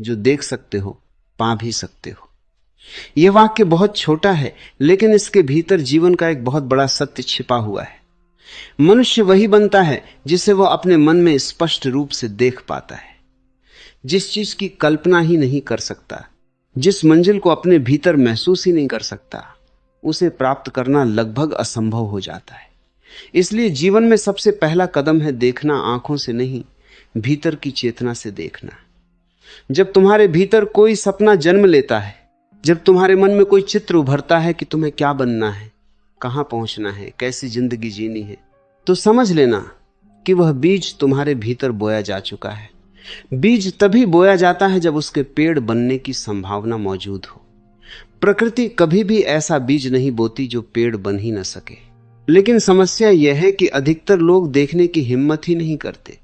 जो देख सकते हो, पा भी सकते हो। यह वाक्य बहुत छोटा है, लेकिन इसके भीतर जीवन का एक बहुत बड़ा सत्य छिपा हुआ है। मनुष्य वही बनता है जिसे वह अपने मन में स्पष्ट रूप से देख पाता है। जिस चीज की कल्पना ही नहीं कर सकता, जिस मंजिल को अपने भीतर महसूस ही नहीं कर सकता, उसे प्राप्त करना लगभग असंभव हो जाता है। इसलिए जीवन में सबसे पहला कदम है देखना आंखों से नहीं, भीतर की चेतना से देखना। जब तुम्हारे भीतर कोई सपना जन्म लेता है, जब तुम्हारे मन में कोई चित्र उभरता है कि तुम्हें क्या बनना है, कहां पहुंचना है, कैसी जिंदगी जीनी है, तो समझ लेना कि वह बीज तुम्हारे भीतर बोया जा चुका है। बीज तभी बोया जाता है जब उसके पेड़ बनने की संभावना मौजूद हो। प्रकृति कभी भी ऐसा बीज नहीं बोती जो पेड़ बन ही न सके। लेकिन समस्या यह है कि अधिकतर लोग देखने की हिम्मत ही नहीं करते।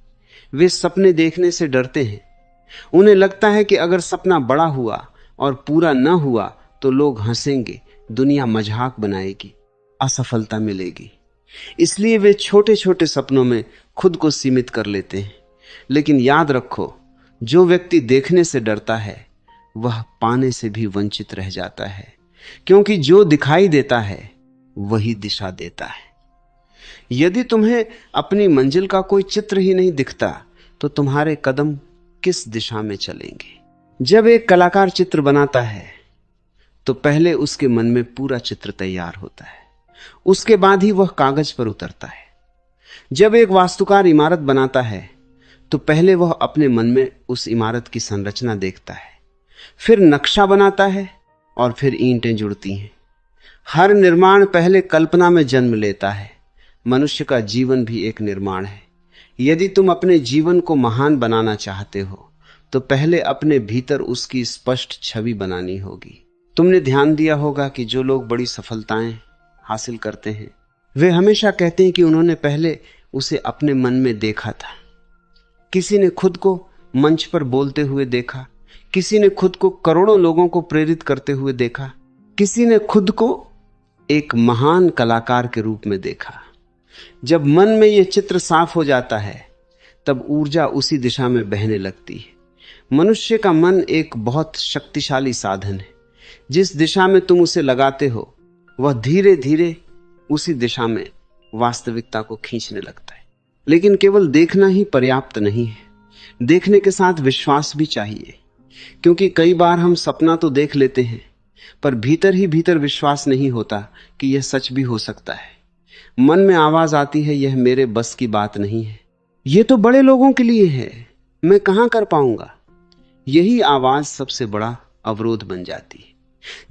वे सपने देखने से डरते हैं। उन्हें लगता है कि अगर सपना बड़ा हुआ और पूरा न हुआ तो लोग हंसेंगे, दुनिया मजाक बनाएगी, असफलता मिलेगी। इसलिए वे छोटे छोटे सपनों में खुद को सीमित कर लेते हैं। लेकिन याद रखो, जो व्यक्ति देखने से डरता है वह पाने से भी वंचित रह जाता है, क्योंकि जो दिखाई देता है वही दिशा देता है। यदि तुम्हें अपनी मंजिल का कोई चित्र ही नहीं दिखता तो तुम्हारे कदम किस दिशा में चलेंगे? जब एक कलाकार चित्र बनाता है तो पहले उसके मन में पूरा चित्र तैयार होता है, उसके बाद ही वह कागज पर उतरता है। जब एक वास्तुकार इमारत बनाता है तो पहले वह अपने मन में उस इमारत की संरचना देखता है, फिर नक्शा बनाता है और फिर ईंटें जुड़ती हैं। हर निर्माण पहले कल्पना में जन्म लेता है। मनुष्य का जीवन भी एक निर्माण है। यदि तुम अपने जीवन को महान बनाना चाहते हो तो पहले अपने भीतर उसकी स्पष्ट छवि बनानी होगी। तुमने ध्यान दिया होगा कि जो लोग बड़ी सफलताएं हासिल करते हैं वे हमेशा कहते हैं कि उन्होंने पहले उसे अपने मन में देखा था। किसी ने खुद को मंच पर बोलते हुए देखा, किसी ने खुद को करोड़ों लोगों को प्रेरित करते हुए देखा, किसी ने खुद को एक महान कलाकार के रूप में देखा। जब मन में यह चित्र साफ हो जाता है तब ऊर्जा उसी दिशा में बहने लगती है। मनुष्य का मन एक बहुत शक्तिशाली साधन है। जिस दिशा में तुम उसे लगाते हो वह धीरे धीरे उसी दिशा में वास्तविकता को खींचने लगता है। लेकिन केवल देखना ही पर्याप्त नहीं है, देखने के साथ विश्वास भी चाहिए। क्योंकि कई बार हम सपना तो देख लेते हैं पर भीतर ही भीतर विश्वास नहीं होता कि यह सच भी हो सकता है। मन में आवाज आती है, यह मेरे बस की बात नहीं है, यह तो बड़े लोगों के लिए है, मैं कहां कर पाऊंगा। यही आवाज सबसे बड़ा अवरोध बन जाती है।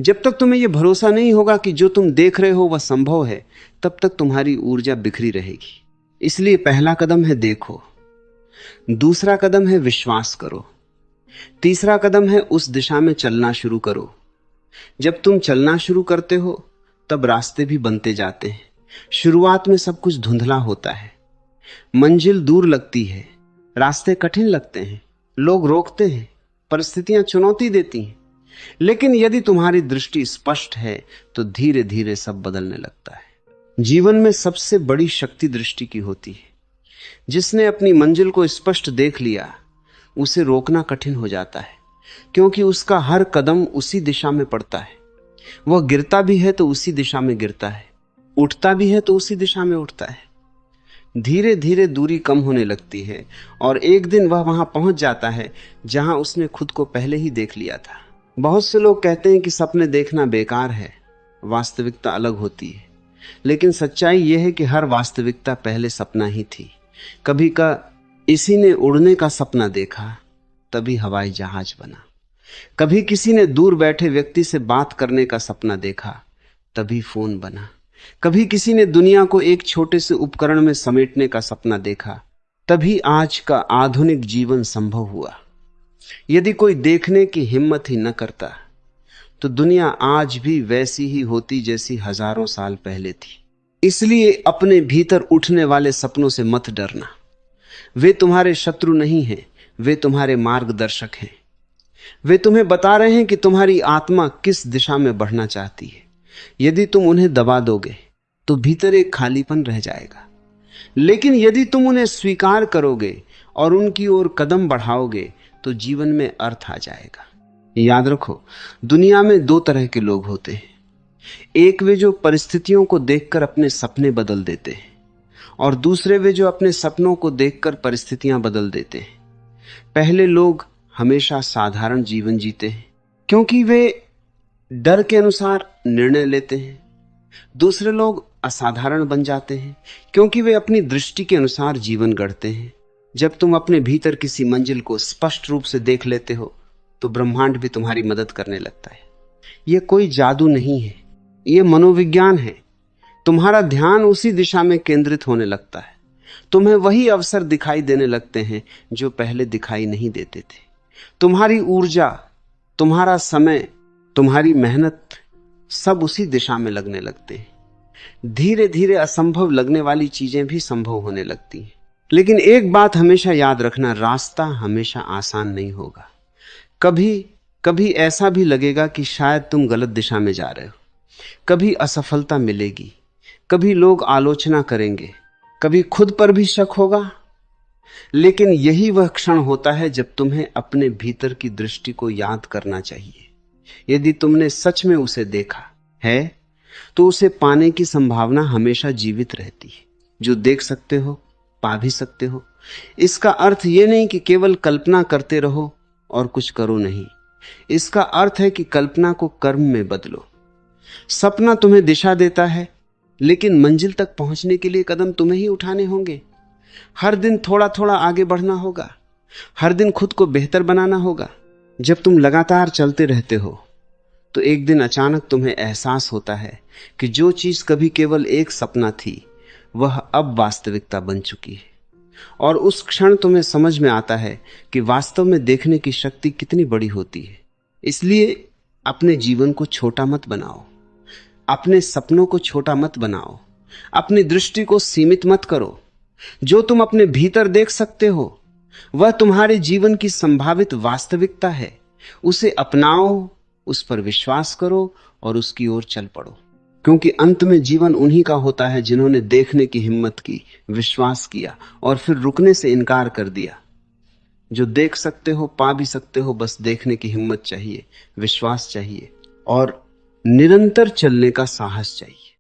जब तक तुम्हें यह भरोसा नहीं होगा कि जो तुम देख रहे हो वह संभव है, तब तक तुम्हारी ऊर्जा बिखरी रहेगी। इसलिए पहला कदम है देखो, दूसरा कदम है विश्वास करो, तीसरा कदम है उस दिशा में चलना शुरू करो। जब तुम चलना शुरू करते हो तब रास्ते भी बनते जाते हैं। शुरुआत में सब कुछ धुंधला होता है, मंजिल दूर लगती है, रास्ते कठिन लगते हैं, लोग रोकते हैं, परिस्थितियां चुनौती देती हैं। लेकिन यदि तुम्हारी दृष्टि स्पष्ट है तो धीरे धीरे सब बदलने लगता है। जीवन में सबसे बड़ी शक्ति दृष्टि की होती है। जिसने अपनी मंजिल को स्पष्ट देख लिया उसे रोकना कठिन हो जाता है, क्योंकि उसका हर कदम उसी दिशा में पड़ता है। वह गिरता भी है तो उसी दिशा में गिरता है, उठता भी है तो उसी दिशा में उठता है। धीरे धीरे दूरी कम होने लगती है और एक दिन वह वहां पहुंच जाता है जहां उसने खुद को पहले ही देख लिया था। बहुत से लोग कहते हैं कि सपने देखना बेकार है, वास्तविकता अलग होती है। लेकिन सच्चाई यह है कि हर वास्तविकता पहले सपना ही थी। कभी का इसी ने उड़ने का सपना देखा तभी हवाई जहाज बना। कभी किसी ने दूर बैठे व्यक्ति से बात करने का सपना देखा तभी फोन बना। कभी किसी ने दुनिया को एक छोटे से उपकरण में समेटने का सपना देखा तभी आज का आधुनिक जीवन संभव हुआ। यदि कोई देखने की हिम्मत ही न करता तो दुनिया आज भी वैसी ही होती जैसी हजारों साल पहले थी। इसलिए अपने भीतर उठने वाले सपनों से मत डरना। वे तुम्हारे शत्रु नहीं हैं, वे तुम्हारे मार्गदर्शक हैं। वे तुम्हें बता रहे हैं कि तुम्हारी आत्मा किस दिशा में बढ़ना चाहती है। यदि तुम उन्हें दबा दोगे तो भीतर एक खालीपन रह जाएगा। लेकिन यदि तुम उन्हें स्वीकार करोगे और उनकी ओर कदम बढ़ाओगे तो जीवन में अर्थ आ जाएगा। याद रखो, दुनिया में दो तरह के लोग होते हैं। एक वे जो परिस्थितियों को देखकर अपने सपने बदल देते हैं, और दूसरे वे जो अपने सपनों को देखकर परिस्थितियां बदल देते हैं। पहले लोग हमेशा साधारण जीवन जीते हैं क्योंकि वे डर के अनुसार निर्णय लेते हैं। दूसरे लोग असाधारण बन जाते हैं क्योंकि वे अपनी दृष्टि के अनुसार जीवन गढ़ते हैं। जब तुम अपने भीतर किसी मंजिल को स्पष्ट रूप से देख लेते हो तो ब्रह्मांड भी तुम्हारी मदद करने लगता है। यह कोई जादू नहीं है, यह मनोविज्ञान है। तुम्हारा ध्यान उसी दिशा में केंद्रित होने लगता है। तुम्हें वही अवसर दिखाई देने लगते हैं जो पहले दिखाई नहीं देते थे। तुम्हारी ऊर्जा, तुम्हारा समय, तुम्हारी मेहनत सब उसी दिशा में लगने लगते हैं। धीरे धीरे असंभव लगने वाली चीजें भी संभव होने लगती हैं। लेकिन एक बात हमेशा याद रखना, रास्ता हमेशा आसान नहीं होगा। कभी कभी ऐसा भी लगेगा कि शायद तुम गलत दिशा में जा रहे हो। कभी असफलता मिलेगी, कभी लोग आलोचना करेंगे, कभी खुद पर भी शक होगा। लेकिन यही वह क्षण होता है जब तुम्हें अपने भीतर की दृष्टि को याद करना चाहिए। यदि तुमने सच में उसे देखा है तो उसे पाने की संभावना हमेशा जीवित रहती है। जो देख सकते हो पा भी सकते हो। इसका अर्थ यह नहीं कि केवल कल्पना करते रहो और कुछ करो नहीं। इसका अर्थ है कि कल्पना को कर्म में बदलो। सपना तुम्हें दिशा देता है, लेकिन मंजिल तक पहुंचने के लिए कदम तुम्हें ही उठाने होंगे। हर दिन थोड़ा थोड़ा आगे बढ़ना होगा। हर दिन खुद को बेहतर बनाना होगा। जब तुम लगातार चलते रहते हो तो एक दिन अचानक तुम्हें एहसास होता है कि जो चीज कभी केवल एक सपना थी वह अब वास्तविकता बन चुकी है। और उस क्षण तुम्हें समझ में आता है कि वास्तव में देखने की शक्ति कितनी बड़ी होती है। इसलिए अपने जीवन को छोटा मत बनाओ, अपने सपनों को छोटा मत बनाओ, अपनी दृष्टि को सीमित मत करो। जो तुम अपने भीतर देख सकते हो वह तुम्हारे जीवन की संभावित वास्तविकता है। उसे अपनाओ, उस पर विश्वास करो और उसकी ओर चल पड़ो। क्योंकि अंत में जीवन उन्हीं का होता है जिन्होंने देखने की हिम्मत की, विश्वास किया और फिर रुकने से इनकार कर दिया। जो देख सकते हो पा भी सकते हो, बस देखने की हिम्मत चाहिए, विश्वास चाहिए और निरंतर चलने का साहस चाहिए।